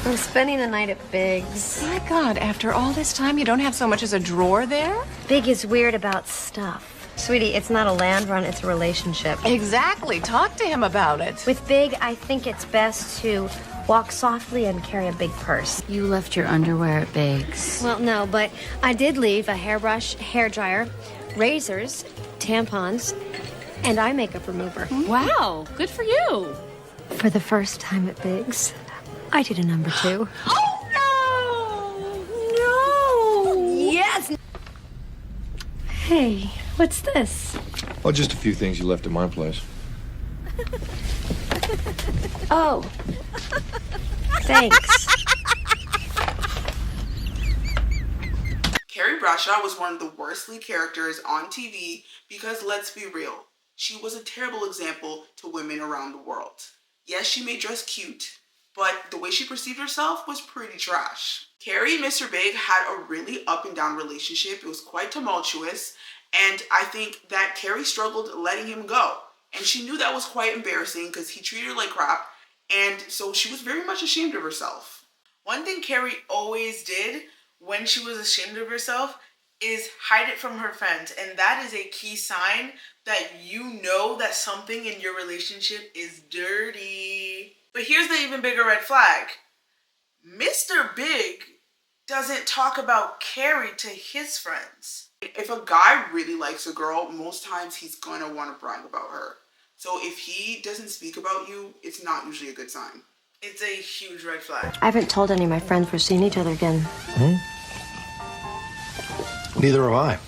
I'm spending the night at Big's. My God, after all this time, you don't have so much as a drawer there? Big is weird about stuff. Sweetie, it's not a land run, it's a relationship. Exactly. Talk to him about it. With Big, I think it's best to walk softly and carry a big purse. You left your underwear at Big's. Well, no, but I did leave a hairbrush, hairdryer, razors, tampons, and eye makeup remover. Wow, good for you. For the first time at Big's, I did a number 2. Oh, no! No! Yes! Hey, what's this? Oh, just a few things you left at my place. Oh. Thanks. Carrie Bradshaw was one of the worst lead characters on TV because, let's be real, she was a terrible example to women around the world. Yes, she may dress cute, but the way she perceived herself was pretty trash. Carrie and Mr. Big had a really up and down relationship. It was quite tumultuous, and I think that Carrie struggled letting him go. And she knew that was quite embarrassing because he treated her like crap, and so she was very much ashamed of herself. One thing Carrie always did when she was ashamed of herself is hide it from her friends, and that is a key sign that you know that something in your relationship is dirty. But here's the even bigger red flag. Mr. Big doesn't talk about Carrie to his friends. If a guy really likes a girl, most times he's gonna want to brag about her. So if he doesn't speak about you, it's not usually a good sign. It's a huge red flag. I haven't told any of my friends we're seeing each other again. Neither have I.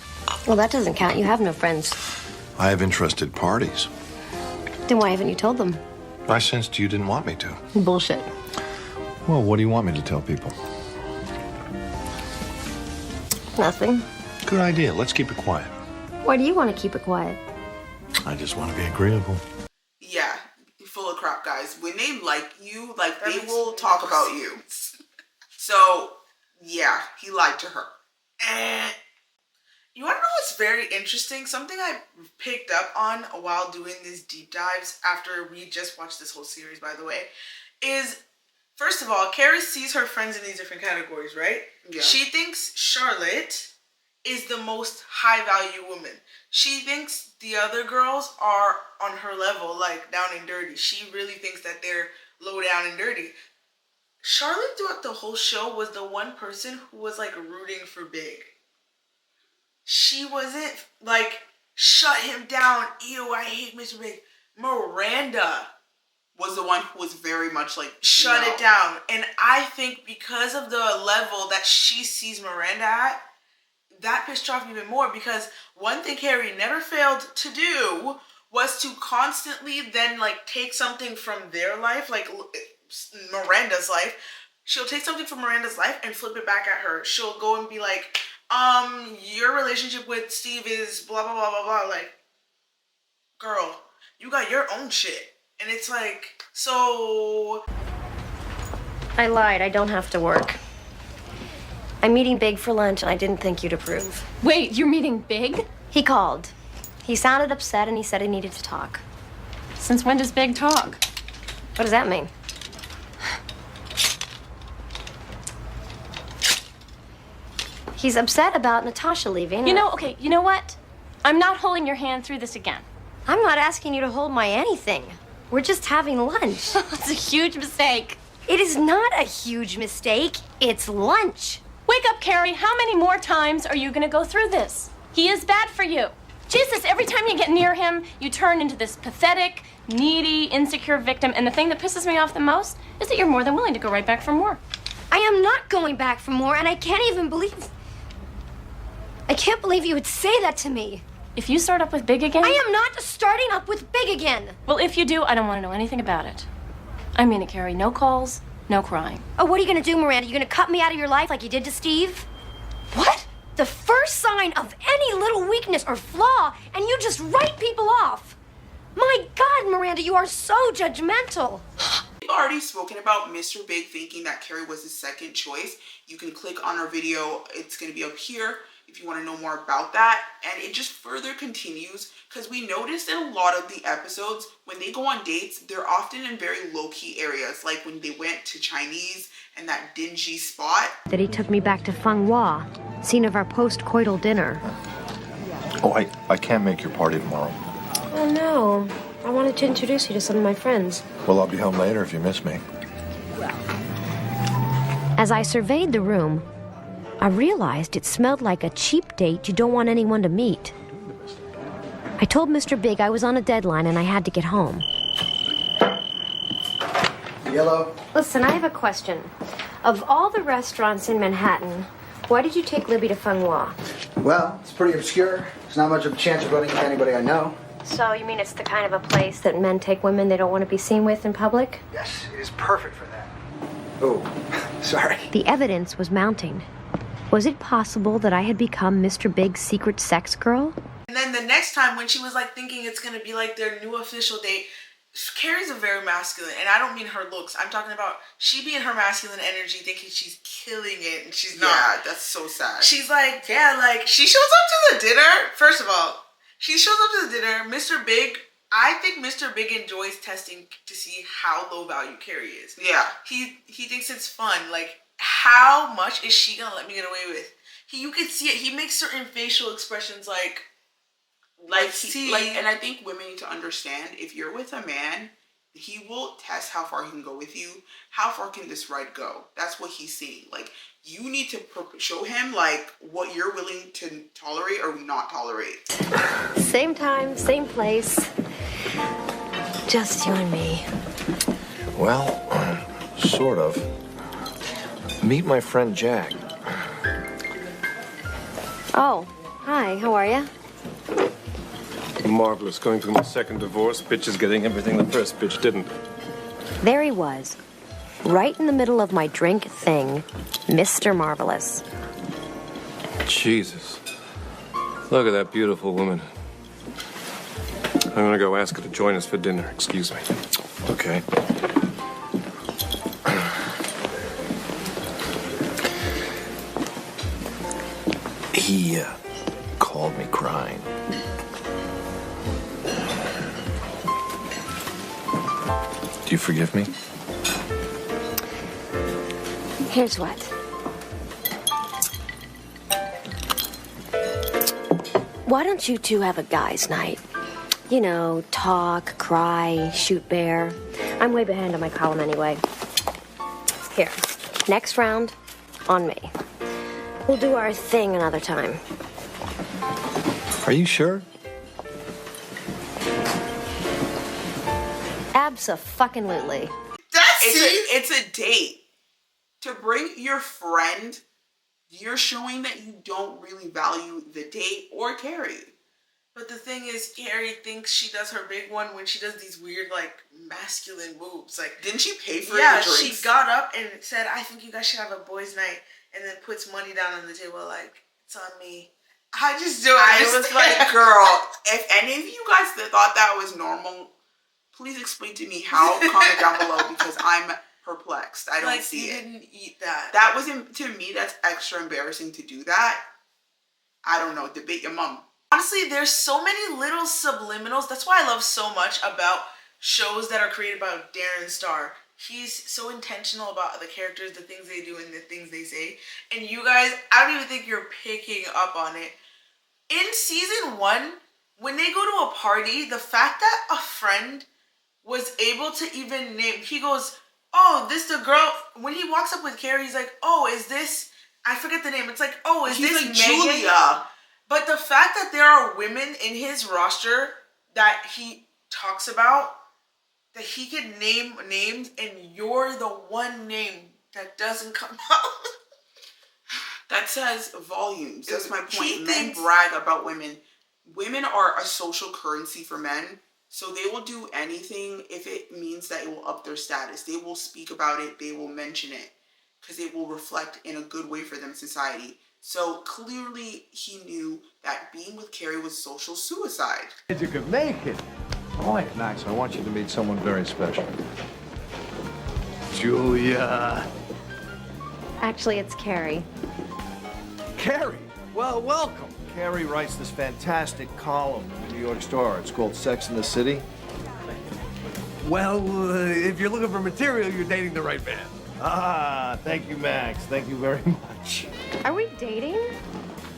Well, that doesn't count. You have no friends. I have interested parties. Then why haven't you told them? I sensed you didn't want me to. Bullshit. Well, what do you want me to tell people? Nothing. Good idea. Let's keep it quiet. Why do you want to keep it quiet? I just want to be agreeable. Yeah, full of crap, guys. When they like you, like, they will talk about you. So, yeah, he lied to her. You want to know what's very interesting? Something I picked up on while doing these deep dives after we just watched this whole series, by the way, is, first of all, Carrie sees her friends in these different categories, right? Yeah. She thinks Charlotte is the most high-value woman. She thinks the other girls are on her level, like down and dirty. She really thinks that they're low down and dirty. Charlotte, throughout the whole show, was the one person who was, like, rooting for Big. She wasn't, like, shut him down. Ew, I hate Mr. Big. Miranda was the one who was very much, like, shut it down. And I think because of the level that she sees Miranda at, that pissed her off even more, because one thing Carrie never failed to do was to constantly then, like, take something from their life, like Miranda's life. She'll take something from Miranda's life and flip it back at her. She'll go and be like, your relationship with Steve is blah, blah, blah, blah, blah. Like, girl, you got your own shit. And it's like, so... I lied. I don't have to work. I'm meeting Big for lunch, and I didn't think you'd approve. Wait, you're meeting Big? He called. He sounded upset, and he said he needed to talk. Since when does Big talk? What does that mean? He's upset about Natasha leaving. You know what? I'm not holding your hand through this again. I'm not asking you to hold my anything. We're just having lunch. It's a huge mistake. It is not a huge mistake. It's lunch. Wake up, Carrie. How many more times are you going to go through this? He is bad for you. Jesus, every time you get near him, you turn into this pathetic, needy, insecure victim. And the thing that pisses me off the most is that you're more than willing to go right back for more. I am not going back for more, and I can't even believe... I can't believe you would say that to me. If you start up with Big again... I am not starting up with Big again. Well, if you do, I don't want to know anything about it. I mean it, Carrie. No calls, no crying. Oh, what are you going to do, Miranda? You going to cut me out of your life like you did to Steve? What? The first sign of any little weakness or flaw, and you just write people off. My God, Miranda, you are so judgmental. We've already spoken about Mr. Big thinking that Carrie was his second choice. You can click on our video. It's going to be up here. if you want to know more about that. And it just further continues because we noticed in a lot of the episodes, when they go on dates, they're often in very low-key areas, like when they went to Chinese and that dingy spot. That he took me back to Feng Hua, scene of our post-coital dinner. Oh, I can't make your party tomorrow. Oh, no. I wanted to introduce you to some of my friends. Well, I'll be home later if you miss me. As I surveyed the room, I realized it smelled like a cheap date you don't want anyone to meet. I told Mr. Big I was on a deadline and I had to get home. Yellow. Listen, I have a question. Of all the restaurants in Manhattan, why did you take Libby to Feng Hua? Well, it's pretty obscure. There's not much of a chance of running into anybody I know. So you mean it's the kind of a place that men take women they don't want to be seen with in public? Yes, it is perfect for that. Oh, sorry. The evidence was mounting. Was it possible that I had become Mr. Big's secret sex girl? And then the next time when she was like thinking it's gonna be like their new official date, Carrie's a very masculine, and I don't mean her looks. I'm talking about she being her masculine energy, thinking she's killing it, and she's not. Yeah, that's so sad. She's like, yeah, like she shows up to the dinner. First of all, she shows up to the dinner. Mr. Big, I think Mr. Big enjoys testing to see how low value Carrie is. Yeah, he thinks it's fun. Like, how much is she gonna let me get away with? You could see it. He makes certain facial expressions like, and I think women need to understand, if you're with a man, he will test how far he can go with you. How far can this ride go? That's what he's seeing. Like, you need to show him, like, what you're willing to tolerate or not tolerate. Same time, same place. Just you and me. Well, sort of. Meet my friend Jack. Oh, hi, how are you? Marvelous. Going through my second divorce. Bitch is getting everything the first bitch didn't. There he was, right in the middle of my drink thing, Mr. Marvelous. Jesus. Look at that beautiful woman. I'm gonna go ask her to join us for dinner. Excuse me. Okay. He called me crying. Do you forgive me? Here's what. Why don't you two have a guy's night? You know, talk, cry, shoot bear. I'm way behind on my column anyway. Here, next round, on me. We'll do our thing another time. Are you sure? Abso-fucking-lutely. It's a date. To bring your friend, you're showing that you don't really value the date or Carrie. But the thing is, Carrie thinks she does her big one when she does these weird, like, masculine moves. Like, didn't she pay for the drinks? Yeah, she got up and said, I think you guys should have a boys' night, and then puts money down on the table like, it's on me. I just don't understand. I was like, girl, if any of you guys thought that was normal, please explain to me how. Comment down below, because I'm perplexed. I don't see it. Didn't eat that. That was, to me, that's extra embarrassing to do that. I don't know. Debate your mom. Honestly, there's so many little subliminals. That's why I love so much about shows that are created by Darren Star. He's so intentional about the characters, the things they do, and the things they say. And you guys, I don't even think you're picking up on it. In season 1, when they go to a party, the fact that a friend was able to even name, he goes, oh, this the girl, when he walks up with Carrie, he's like, oh, is this, I forget the name, it's like, oh, is this like Julia? But the fact that there are women in his roster that he talks about, that he can name names, and you're the one name that doesn't come out. That says volumes. That's my point. Men brag about women. Women are a social currency for men, so they will do anything if it means that it will up their status. They will speak about it. They will mention it because it will reflect in a good way for them in society. So clearly he knew that being with Carrie was social suicide. You could make it. Boy, nice. I want you to meet someone very special. Julia. Actually, it's Carrie. Carrie. Well, welcome. Carrie writes this fantastic column in the New York Star. It's called Sex in the City. Well, if you're looking for material, you're dating the right man. Ah, thank you, Max. Thank you very much. Are we dating?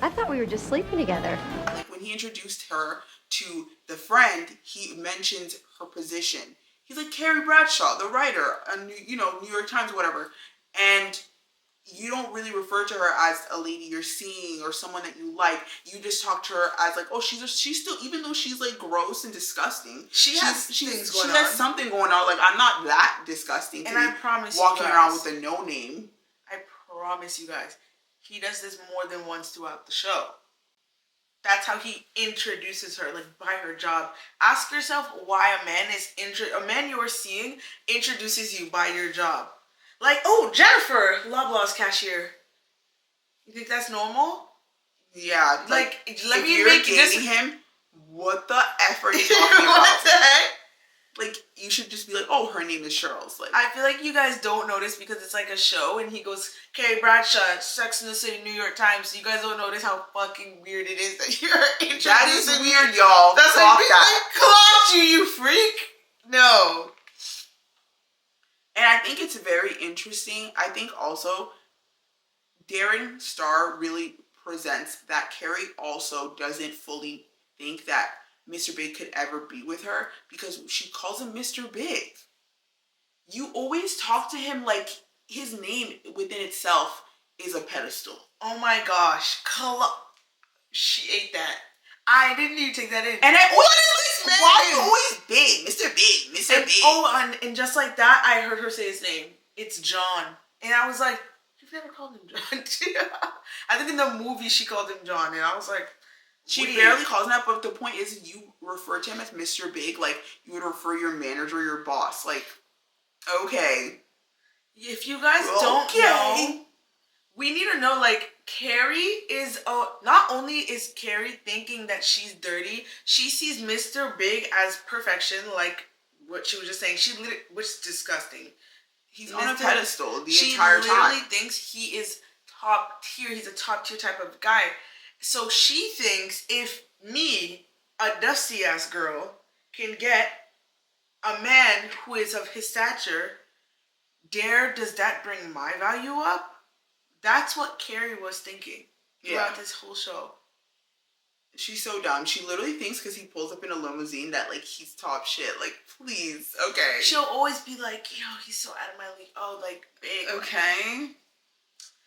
I thought we were just sleeping together. Like when he introduced her to the friend, he mentions her position. He's like, Carrie Bradshaw, the writer, New York Times, whatever. And you don't really refer to her as a lady you're seeing or someone that you like. You just talk to her as like, oh, she's still, even though she's like gross and disgusting, she has something going on. Like, I'm not that disgusting. And I promise walking you guys, around with a no name. I promise you guys, he does this more than once throughout the show. That's how he introduces her, like by her job. Ask yourself why a man you are seeing introduces you by your job. Like, oh, Jennifer, Loblaw's cashier. You think that's normal? Yeah. Like let me make dating him. What the F are you talking about? What the heck? Like, you should just be like, oh, her name is Cheryl's. Like, I feel like you guys don't notice because it's like a show and he goes, Carrie Bradshaw, Sex in the City, New York Times. So you guys don't notice how fucking weird it is that you're introducing. That is weird, y'all. That's like, clocked you, you freak. No. And I think it's very interesting. I think also Darren Star really presents that Carrie also doesn't fully think that Mr. Big could ever be with her because she calls him Mr. Big. You always talk to him like his name within itself is a pedestal. Oh my gosh. She ate that. I didn't even take that in. And why always Big? Mr. Big, Mr. Big. Oh, and just like that, I heard her say his name. It's John. And I was like, you've never called him John. I think in the movie she called him John. And I was like, she barely calls him that, but the point is you refer to him as Mr. Big like you would refer your manager or your boss. Like, okay. If you guys don't know, we need to know, like, Carrie is, not only is Carrie thinking that she's dirty, she sees Mr. Big as perfection, like what she was just saying. Which is disgusting. He's on a pedestal the entire time. She literally thinks he is top tier. He's a top tier type of guy. So she thinks if me, a dusty ass girl, can get a man who is of his stature, does that bring my value up? That's what Carrie was thinking throughout this whole show. She's so dumb. She literally thinks because he pulls up in a limousine that like he's top shit. Like, please, okay. She'll always be like, yo, he's so out of my league. Oh, like, Big. Okay.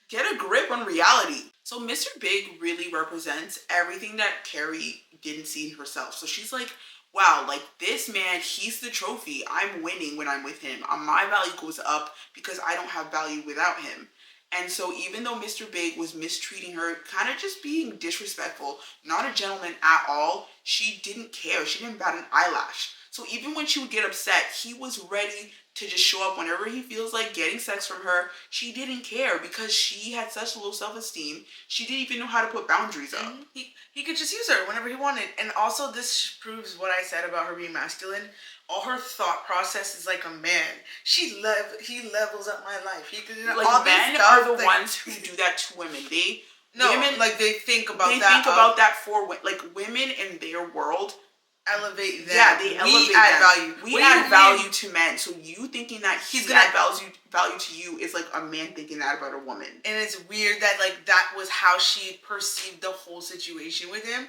Get a grip on reality. So Mr. Big really represents everything that Carrie didn't see in herself. So she's like, wow, like this man, he's the trophy. I'm winning when I'm with him. My value goes up because I don't have value without him. And so even though Mr. Big was mistreating her, kind of just being disrespectful, not a gentleman at all, she didn't care. She didn't bat an eyelash. So even when she would get upset, he was ready to just show up whenever he feels like getting sex from her. She didn't care because she had such low self-esteem. She didn't even know how to put boundaries up. He could just use her whenever he wanted. And also this proves what I said about her being masculine. All her thought process is like a man. He levels up my life. He could, like, all men are the ones who do that to women. Women think about that for like women in their world. Elevate them. Yeah, they elevate value. We add value to men. So you thinking that he's gonna add value to you is like a man thinking that about a woman. And it's weird that like that was how she perceived the whole situation with him.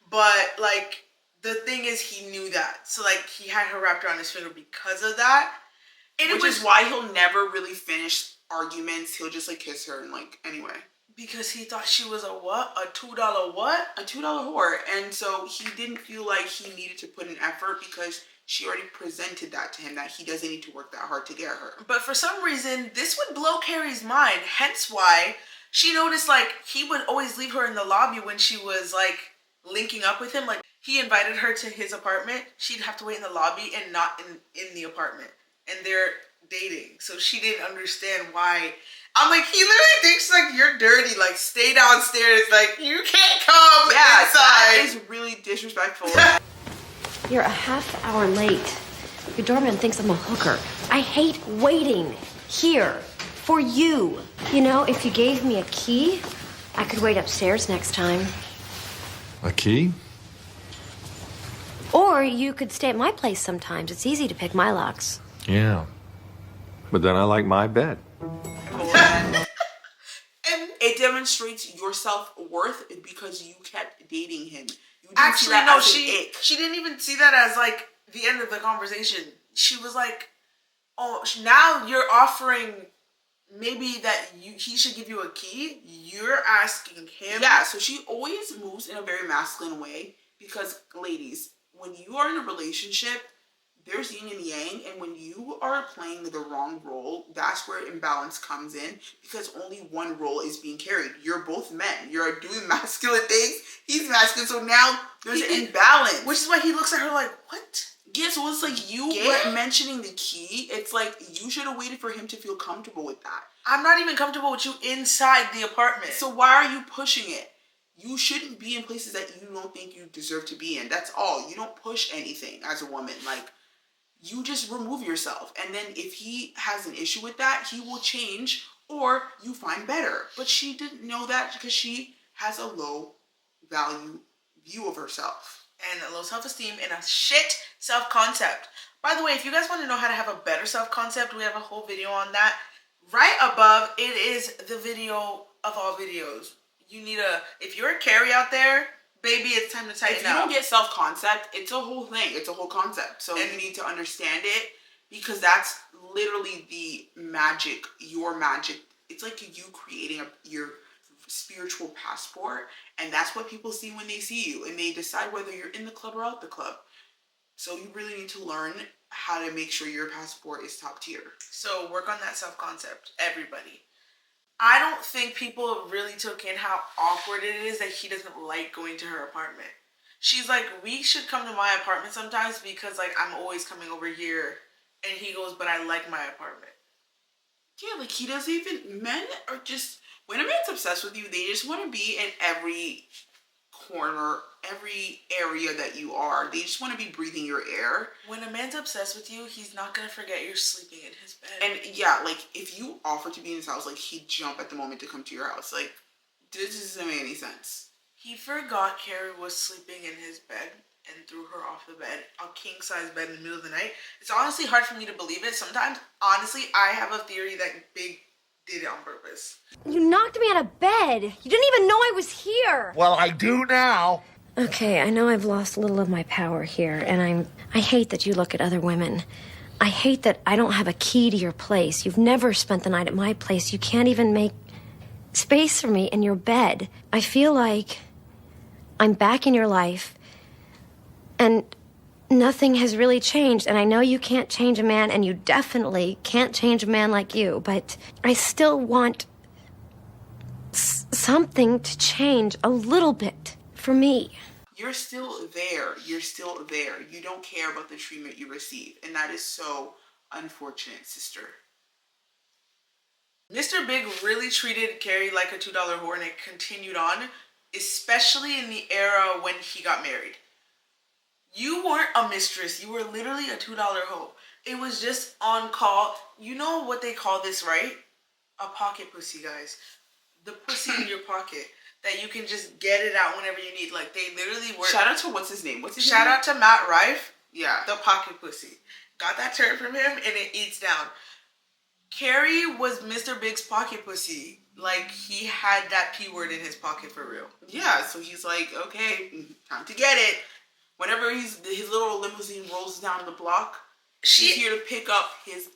But like the thing is, he knew that. So like he had her wrapped around his finger because of that. And which is why he'll never really finish arguments. He'll just like kiss her and like anyway. Because he thought she was a what? A $2 what? A $2 whore. And so he didn't feel like he needed to put an effort because she already presented that to him, that he doesn't need to work that hard to get her. But for some reason, this would blow Carrie's mind. Hence why she noticed like he would always leave her in the lobby when she was like linking up with him. Like he invited her to his apartment. She'd have to wait in the lobby and not in the apartment. And they're dating. So she didn't understand why. I'm like, he literally thinks like you're dirty, like stay downstairs, like you can't come inside. That is really disrespectful. You're a half hour late. Your doorman thinks I'm a hooker. I hate waiting here for you. You know, if you gave me a key, I could wait upstairs next time. A key? Or you could stay at my place sometimes. It's easy to pick my locks. Yeah. But then I like my bed. And it demonstrates your self-worth because you kept dating him. You didn't Actually, see that no, as an ick. She didn't even see that as like the end of the conversation. She was like, oh, now you're offering maybe that he should give you a key. You're asking him. Yeah, so she always moves in a very masculine way because, ladies, when you are in a relationship, there's yin and yang, and when you are playing the wrong role, that's where imbalance comes in because only one role is being carried. You're both men. You're doing masculine things. He's masculine, so now there's an imbalance. Which is why he looks at her like, what? Yeah, so it's like you mentioning the key. It's like you should have waited for him to feel comfortable with that. I'm not even comfortable with you inside the apartment. So why are you pushing it? You shouldn't be in places that you don't think you deserve to be in. That's all. You don't push anything as a woman. Like, you just remove yourself. And then if he has an issue with that, he will change or you find better. But she didn't know that because she has a low value view of herself. And a low self-esteem and a shit self-concept. By the way, if you guys want to know how to have a better self-concept, we have a whole video on that. Right above, it is the video of all videos. You need if you're a Carrie out there, baby, it's time to tighten up. If you don't get self-concept, it's a whole thing. It's a whole concept. So you need to understand it because that's literally the magic, your magic. It's like you creating your spiritual passport, and that's what people see when they see you, and they decide whether you're in the club or out the club. So you really need to learn how to make sure your passport is top tier. So work on that self-concept, everybody. I don't think people really took in how awkward it is that he doesn't like going to her apartment. She's like, we should come to my apartment sometimes because like I'm always coming over here. And he goes, but I like my apartment. Yeah, like he doesn't even, men are just, when a man's obsessed with you, they just want to be in every corner, every area that you are. They just want to be breathing your air. When a man's obsessed with you, he's not going to forget you're sleeping in his bed. And yeah, like if you offer to be in his house, like he'd jump at the moment to come to your house. Like, this doesn't make any sense. He forgot Carrie was sleeping in his bed and threw her off the bed, a king-size bed in the middle of the night. It's honestly hard for me to believe it. Sometimes, honestly, I have a theory that Big did it on purpose. You knocked me out of bed. You didn't even know I was here. Well, I do now. Okay, I know I've lost a little of my power here, and I hate that you look at other women. I hate that I don't have a key to your place. You've never spent the night at my place. You can't even make space for me in your bed. I feel like I'm back in your life, and nothing has really changed. And I know you can't change a man, and you definitely can't change a man like you, but I still want something to change a little bit for me. You're still there. You're still there. You don't care about the treatment you receive. And that is so unfortunate, sister. Mr. Big really treated Carrie like a $2 whore, and it continued on, especially in the era when he got married. You weren't a mistress. You were literally a $2 hoe. It was just on call. You know what they call this, right? A pocket pussy, guys. The pussy in your pocket that you can just get it out whenever you need. Like, they literally were. Shout out to what's his name? Shout out to Matt Rife. Yeah. The pocket pussy. Got that term from him, and it eats down. Carrie was Mr. Big's pocket pussy. Like, he had that P word in his pocket for real. Yeah, so he's like, okay, time to get it. Whenever his little limousine rolls down the block, she's here to pick up his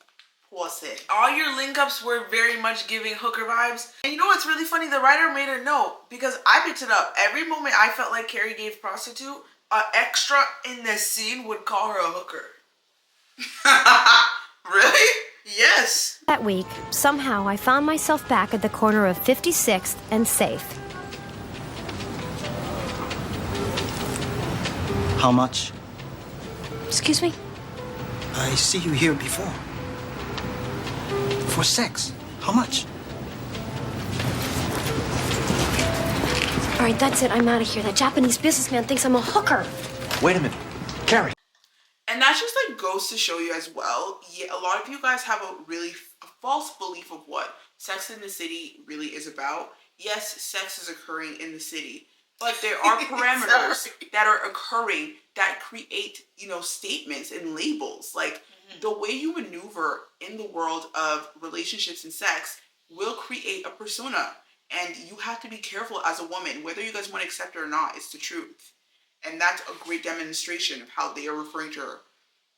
pussy. All your link-ups were very much giving hooker vibes. And you know what's really funny? The writer made a note, because I picked it up. Every moment I felt like Carrie gave prostitute, an extra in the scene would call her a hooker. Really? Yes. That week, somehow I found myself back at the corner of 56th and Safe. How much? Excuse me? I see you here before. For sex. How much? All right, that's it. I'm out of here. That Japanese businessman thinks I'm a hooker. Wait a minute. Carrie. And that just like goes to show you as well. Yeah, a lot of you guys have a false belief of what Sex in the City really is about. yes, sex is occurring in the city, but there are parameters that are occurring that create, you know, statements and labels. Like the way you maneuver in the world of relationships and sex will create a persona. And you have to be careful as a woman, whether you guys want to accept it or not. It's the truth. And that's a great demonstration of how they are referring to her.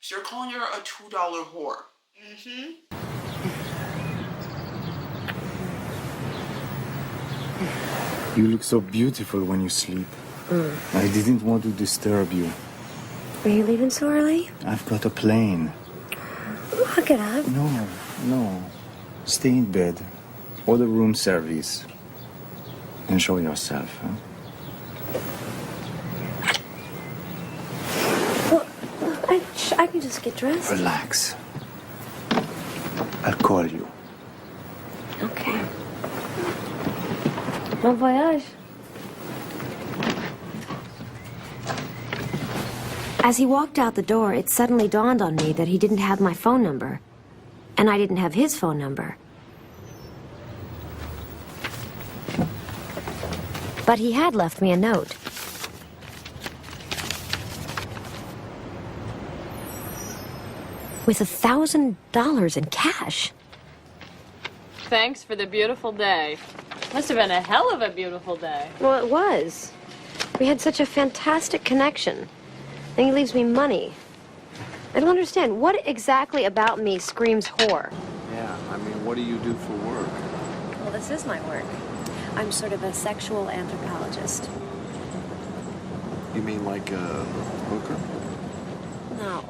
So they're calling her a $2 whore. You look so beautiful when you sleep. I didn't want to disturb you. Are you leaving so early? I've got a plane. Look it up. No. Stay in bed. Order room service. Enjoy yourself, huh? Well, I can just get dressed. Relax. I'll call you. Okay. Bon voyage. As he walked out the door, it suddenly dawned on me that he didn't have my phone number. And I didn't have his phone number. But he had left me a note. With $1,000 in cash. Thanks for the beautiful day. Must have been a hell of a beautiful day. Well, it was. We had such a fantastic connection. Then he leaves me money. I don't understand. What exactly about me screams whore? Yeah, I mean, what do you do for work? Well, this is my work. I'm sort of a sexual anthropologist. You mean like a hooker? No.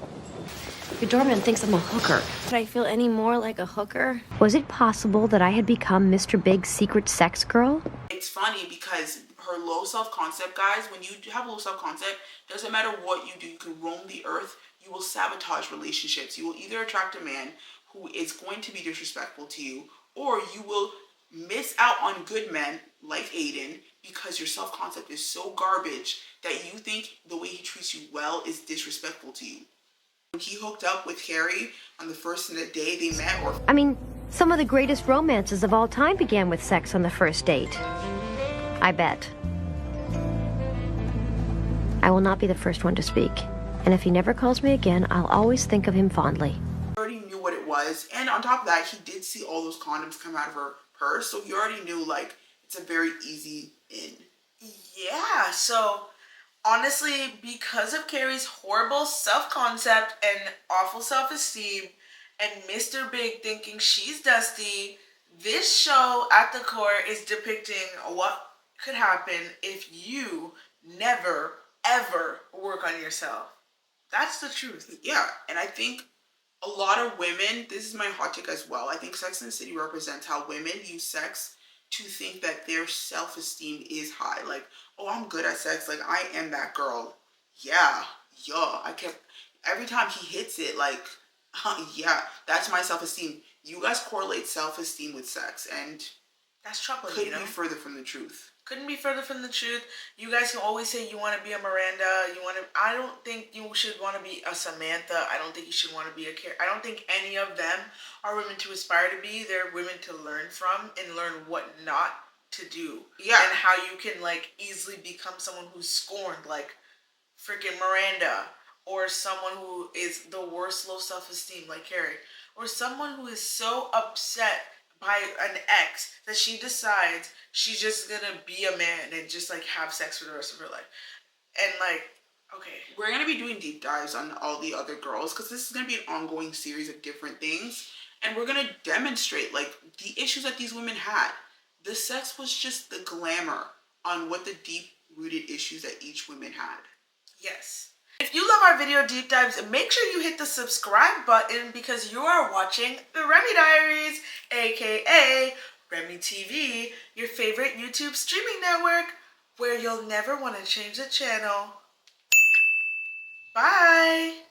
Your doorman thinks I'm a hooker. Could I feel any more like a hooker? Was it possible that I had become Mr. Big's secret sex girl? It's funny because her low self-concept, guys, when you have low self-concept, doesn't matter what you do, you can roam the earth, you will sabotage relationships. You will either attract a man who is going to be disrespectful to you, or you will miss out on good men like Aiden because your self-concept is so garbage that you think the way he treats you well is disrespectful to you. When he hooked up with Carrie on the first day they met, or I mean, some of the greatest romances of all time began with sex on the first date. I bet. I will not be the first one to speak. And if he never calls me again, I'll always think of him fondly. already knew what it was, and on top of that, he did see all those condoms come out of her purse, so he already knew, like, it's a very easy in. Yeah, so honestly, because of Carrie's horrible self-concept and awful self-esteem and Mr. Big thinking she's dusty, this show at the core is depicting what could happen if you never, ever work on yourself. That's the truth. Yeah, and I think a lot of women, this is my hot take as well, I think Sex and the City represents how women use sex to think that their self-esteem is high. Like, oh, I'm good at sex, like, I am that girl. Yeah, every time he hits it, like, yeah, that's my self-esteem. You guys correlate self-esteem with sex, and that's troubling, couldn't be further from the truth. Couldn't be further from the truth. You guys can always say you want to be a Miranda. I don't think you should want to be a Samantha. I don't think you should want to be a Carrie. I don't think any of them are women to aspire to be. They're women to learn from and learn what not to do. Yeah. And how you can, like, easily become someone who's scorned, like freaking Miranda. Or someone who is the worst low self-esteem, like Carrie. Or someone who is so upset by an ex that she decides she's just gonna be a man and just, like, have sex for the rest of her life. And, like, okay. We're gonna be doing deep dives on all the other girls because this is gonna be an ongoing series of different things. And we're gonna demonstrate, like, the issues that these women had. The sex was just the glamour on what the deep-rooted issues that each woman had. Yes. If you love our video deep dives, make sure you hit the subscribe button because you are watching the Remy Diaries, aka Remy TV, your favorite YouTube streaming network, where you'll never want to change the channel. Bye!